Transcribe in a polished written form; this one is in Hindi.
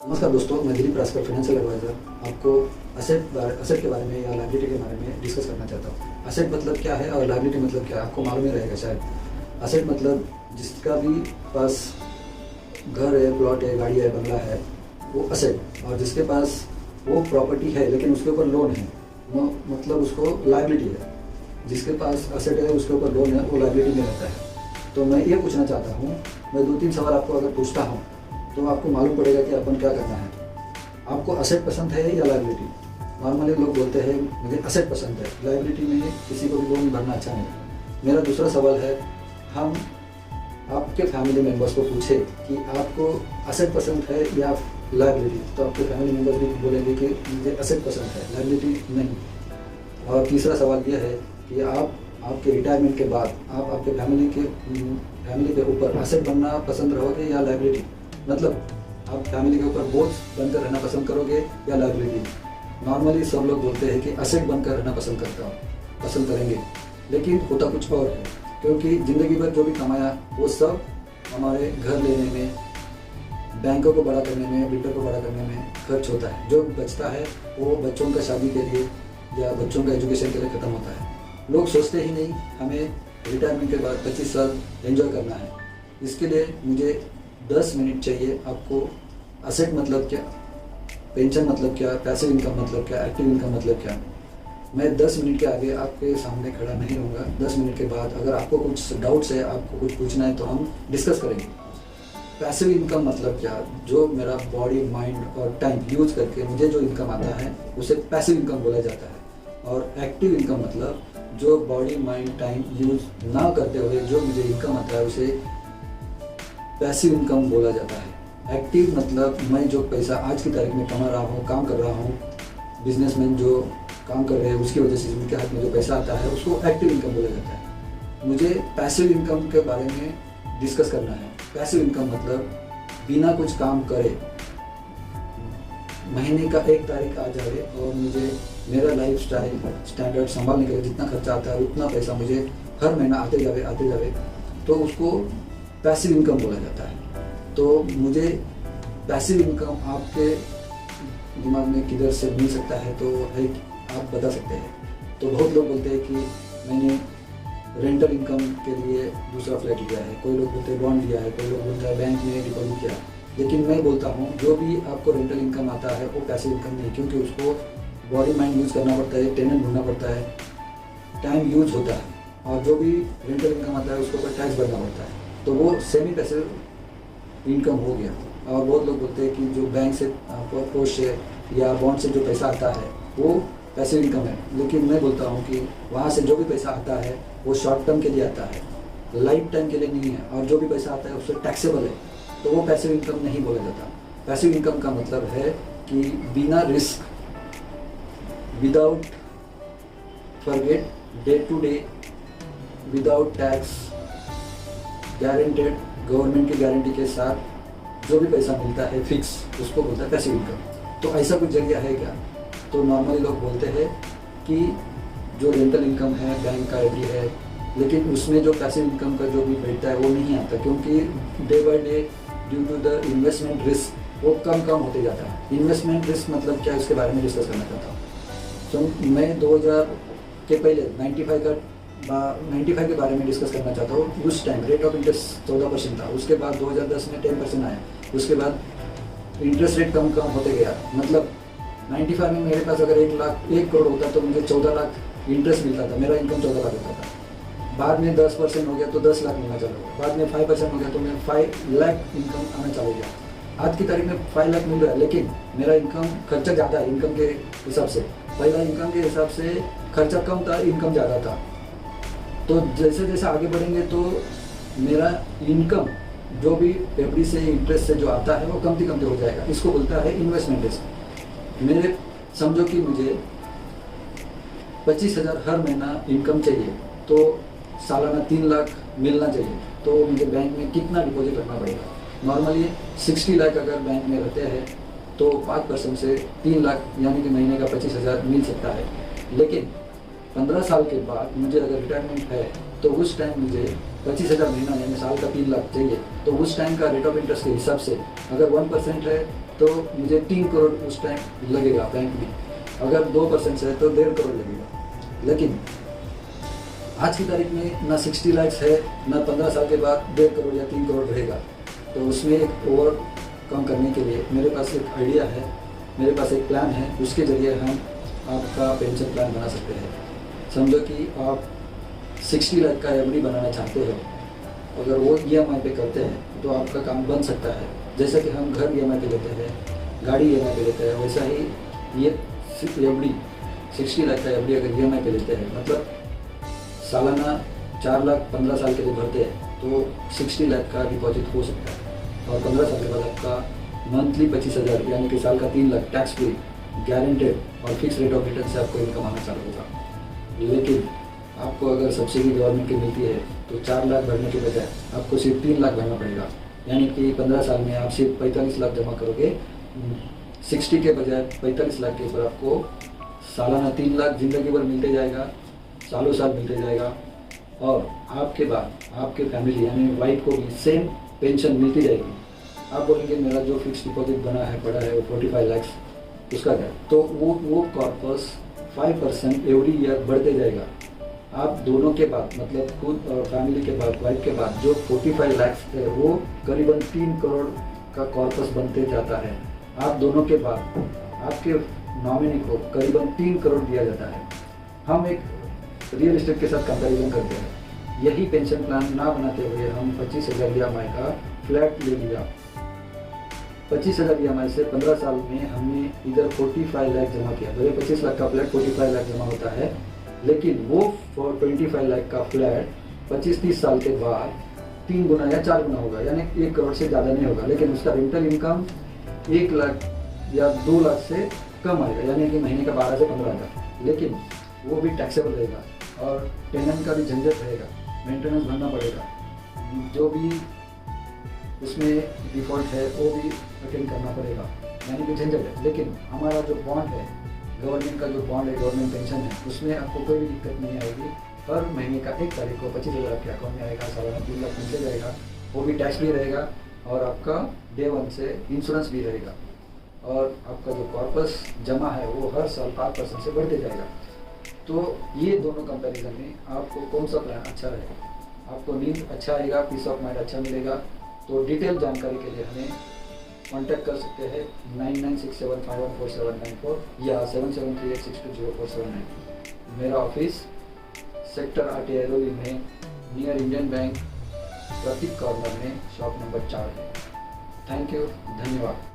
नमस्कार दोस्तों, मैं दिलीप रास्कर, फाइनेंशियल एडवाइज़र आपको असेट के बारे में या लायबिलिटी के बारे में डिस्कस करना चाहता हूँ। असेट मतलब क्या है और लायबिलिटी मतलब क्या है, आपको मालूम ही रहेगा शायद। असेट मतलब जिसका भी पास घर है, प्लॉट है, गाड़ी है, बंगला है, वो असेट। और जिसके पास वो प्रॉपर्टी है लेकिन उसके ऊपर लोन है, वो मतलब उसको लायबिलिटी है। जिसके पास असेट है उसके ऊपर लोन है, वो लायबिलिटी में रहता है। तो मैं ये पूछना चाहता हूँ, मैं 2-3 सवाल आपको अगर पूछता हूँ तो आपको मालूम पड़ेगा कि अपन क्या करना है। आपको असेट पसंद है या लायबिलिटी? नॉर्मली लोग बोलते हैं मुझे असेट पसंद है, लायबिलिटी में किसी को भी लोन भरना अच्छा नहीं। मेरा दूसरा सवाल है, हम आपके फैमिली मेम्बर्स को पूछे कि आपको असेट पसंद है या लायबिलिटी, तो आपके फैमिली मेम्बर्स भी बोलेंगे कि मुझे असेट पसंद है, लायबिलिटी नहीं। और तीसरा सवाल यह है कि आपके रिटायरमेंट के बाद आप आपके फैमिली के ऊपर असेट बनना पसंद रहोगे या लायबिलिटी, मतलब आप फैमिली के ऊपर बोझ बनकर रहना पसंद करोगे या लायबिलिटी। नॉर्मली सब लोग बोलते हैं कि असेट बनकर रहना पसंद करेंगे, लेकिन होता कुछ और है। क्योंकि ज़िंदगी भर जो भी कमाया वो सब हमारे घर लेने में, बैंकों को बड़ा करने में, बिल्डर को बड़ा करने में खर्च होता है। जो बचता है वो बच्चों का शादी के लिए या बच्चों का एजुकेशन के लिए ख़त्म होता है। लोग सोचते ही नहीं हमें रिटायरमेंट के बाद 25 साल एंजॉय करना है। इसके लिए मुझे 10 मिनट चाहिए। आपको असेट मतलब क्या, पेंशन मतलब क्या, पैसिव इनकम मतलब क्या, एक्टिव इनकम मतलब क्या, मैं 10 मिनट के आगे आपके सामने खड़ा नहीं रहूँगा। 10 मिनट के बाद अगर आपको कुछ डाउट्स है, आपको कुछ पूछना है तो हम डिस्कस करेंगे। पैसिव इनकम मतलब क्या, जो मेरा बॉडी, माइंड और टाइम यूज करके मुझे जो इनकम आता है उसे पैसिव इनकम बोला जाता है। और एक्टिव इनकम मतलब जो बॉडी, माइंड, टाइम यूज ना करते हुए जो मुझे इनकम आता है उसे पैसिव इनकम बोला जाता है। एक्टिव मतलब मैं जो पैसा आज की तारीख में कमा रहा हूँ, काम कर रहा हूँ, बिजनेसमैन जो काम कर रहे हैं उसकी वजह से उनके हाथ में जो पैसा आता है उसको एक्टिव इनकम बोला जाता है। मुझे पैसिव इनकम के बारे में डिस्कस करना है। पैसिव इनकम मतलब बिना कुछ काम करे महीने का 1 तारीख आ जाए और मुझे मेरा लाइफ स्टैंडर्ड संभालने के लिए जितना खर्चा आता है उतना पैसा मुझे हर महीना आते जावे, तो उसको पैसिव इनकम बोला जाता है। तो मुझे पैसिव इनकम आपके दिमाग में किधर से मिल सकता है, तो है आप बता सकते हैं। तो बहुत लोग बोलते हैं कि मैंने रेंटल इनकम के लिए दूसरा फ्लैट लिया है, कोई लोग बोलते हैं बॉन्ड लिया है, कोई लोग बोलते हैं बैंक में डिपॉजिट किया। लेकिन मैं बोलता हूँ जो भी आपको रेंटल इनकम आता है वो पैसिव इनकम नहीं, क्योंकि उसको बॉडी माइंड यूज़ करना पड़ता है, टेनेंट ढूंढना पड़ता है, टाइम यूज होता है। और जो भी रेंटल इनकम आता है उसके ऊपर टैक्स भरना पड़ता है, तो वो सेमी पैसिव इनकम हो गया। और बहुत लोग बोलते हैं कि जो बैंक से, पोस्ट से या बॉन्ड से जो पैसा आता है वो पैसिव इनकम है। लेकिन मैं बोलता हूँ कि वहाँ से जो भी पैसा आता है वो शॉर्ट टर्म के लिए आता है, लाइफ टाइम के लिए नहीं है। और जो भी पैसा आता है उससे टैक्सेबल है, तो वो पैसिव इनकम नहीं बोला जाता। पैसिव इनकम का मतलब है कि बिना risk, without forget, day to day, without tax, guaranteed, government की गारंटी के साथ जो भी पैसा मिलता है फिक्स, उसको बोलता है पैसिव इनकम। तो ऐसा कुछ जरिया है क्या? तो नॉर्मली लोग बोलते हैं कि जो रेंटल इनकम है, बैंक का एफडी है, लेकिन उसमें जो पैसिव इनकम का जो भी बैठता है वो नहीं आता, क्योंकि day by day due to the investment risk वो कम होते जाता है। इन्वेस्टमेंट रिस्क मतलब क्या, इसके बारे में डिस्कस करना चाहता हूँ। तो मैं 2000 के पहले 95 के बारे में डिस्कस करना चाहता हूँ। उस टाइम रेट ऑफ इंटरेस्ट 14% था, उसके बाद 2010 में 10% आया, उसके बाद इंटरेस्ट रेट कम होते गया। मतलब 95 में मेरे पास अगर 1 करोड़ होता तो मुझे 14 लाख इंटरेस्ट मिलता था, मेरा इनकम 14 लाख होता था। बाद में 10% हो गया तो 10 लाख मिलना चालू हुआ, बाद में 5% हो गया तो मैं 5 लाख इनकम आना चालू गया। आज की तारीख में 5 लाख मिल रहा है, लेकिन मेरा इनकम, खर्चा ज़्यादा है इनकम के हिसाब से। पहला इनकम के हिसाब से खर्चा कम था, इनकम ज़्यादा था। तो जैसे जैसे आगे बढ़ेंगे तो मेरा इनकम जो भी एफडी से, इंटरेस्ट से जो आता है वो कमती हो जाएगा। इसको बोलता है इन्वेस्टमेंट रिस्क। मेरे समझो कि मुझे 25,000 हर महीना इनकम चाहिए, तो सालाना 3 लाख मिलना चाहिए, तो मुझे बैंक में कितना डिपॉजिट रखना पड़ेगा? नॉर्मली 60 लाख अगर बैंक में रहते हैं तो 5% से 3 लाख यानी कि महीने का 25,000 मिल सकता है। लेकिन 15 साल के बाद मुझे अगर रिटायरमेंट है तो उस टाइम मुझे 25,000 महीना यानी साल का 3 लाख चाहिए। तो उस टाइम का रेट ऑफ इंटरेस्ट के हिसाब से अगर 1% है तो मुझे 3 करोड़ उस टाइम लगेगा बैंक में। अगर 2% से है तो 1.5 करोड़ लगेगा। लेकिन आज की तारीख में ना 60 लाख है, ना 15 साल के बाद 1.5 करोड़ या 3 करोड़ रहेगा। तो उसमें एक ओवर कम करने के लिए मेरे पास एक आइडिया है, मेरे पास एक प्लान है, उसके ज़रिए हम आपका पेंशन प्लान बना सकते हैं। समझो कि आप 60 लाख का एफडी बनाना चाहते हो, अगर वो EMI पे करते हैं तो आपका काम बन सकता है। जैसे कि हम घर EMI पे लेते हैं, गाड़ी EMI पे लेते हैं, वैसा ही ये एफडी 60 लाख का एफडी अगर EMI पे लेते हैं, मतलब सालाना 4 लाख 15 साल के लिए भरते हैं तो 60 लाख का डिपॉजिट हो सकता है। और 15 साल के बाद आपका मंथली 25,000 यानी कि साल का 3 लाख टैक्स फ्री गारंटेड और फिक्स रेट ऑफ रिटर्न से आपको इनकम आना चालू होगा। लेकिन आपको अगर सब्सिडी गवर्नमेंट की मिलती है तो 4 लाख भरने के बजाय आपको सिर्फ 3 लाख भरना पड़ेगा। यानी कि 15 साल में आप सिर्फ 45 लाख जमा करोगे। 60 के बजाय 45 लाख के ऊपर आपको सालाना 3 लाख जिंदगी भर मिलते जाएगा, सालों साल मिलते जाएगा। और आपके बाद आपके फैमिली यानी वाइफ को भी सेम पेंशन मिलती जाएगी। आप बोलेंगे मेरा जो फिक्स डिपॉजिट बना है पड़ा है वो 45 लाख, उसका क्या? तो वो कॉर्पस 5% एवरी ईयर बढ़ते जाएगा। आप दोनों के बाद मतलब खुद और फैमिली के बाद वाइफ के बाद जो 45 लाख है वो करीबन 3 करोड़ का कॉर्पस बनते जाता है। आप दोनों के बाद आपके नॉमिनी को करीबन 3 करोड़ दिया जाता है। हम एक रियल एस्टेट के साथ कंपैरिजन करते हैं। यही पेंशन प्लान ना बनाते हुए हम 25,000 EMI का फ्लैट ले लिया। 25,000 EMI से 15 साल में हमने इधर 45 लाख जमा किया। भले 25 लाख का फ्लैट 45 लाख जमा होता है, लेकिन वो 25 लाख का फ्लैट 25-30 साल के बाद 3 गुना या 4 गुना होगा, यानी 1 करोड़ से ज़्यादा नहीं होगा। लेकिन उसका रेंटल इनकम 1 लाख या 2 लाख से कम आएगा, यानी कि महीने का 12 से 15 हज़ार। लेकिन वो भी टैक्सेबल रहेगा और टेनेंट का भी झंझट रहेगा, मेंटेनेंस भरना पड़ेगा, जो भी उसमें डिफ़ॉल्ट है वो भी अटेंड करना पड़ेगा, यानी कि झंझट है। लेकिन हमारा जो बॉन्ड है, गवर्नमेंट का जो बॉन्ड है, गवर्नमेंट पेंशन है, उसमें आपको कोई भी दिक्कत नहीं आएगी। हर महीने का 1 तारीख को 25,000 आपके अकाउंट में आएगा, सालाना 3 लाख मिलते जाएगा। वो भी टैक्स फ्री रहेगा और आपका डे 1 से इंश्योरेंस भी रहेगा। और आपका जो कॉर्पस जमा है वो हर साल 5% से बढ़ते जाएगा। तो ये दोनों कंपैरिजन में आपको कौन सा प्लान अच्छा रहेगा? आपको नींद अच्छा आएगा, पीस ऑफ माइंड अच्छा मिलेगा। तो डिटेल जानकारी के लिए हमें कांटेक्ट कर सकते हैं 9967514794 या 7738620479। मेरा ऑफिस सेक्टर RTI रोली में नियर इंडियन बैंक प्रतीक कॉर्नर में शॉप नंबर 4 है। थैंक यू, धन्यवाद।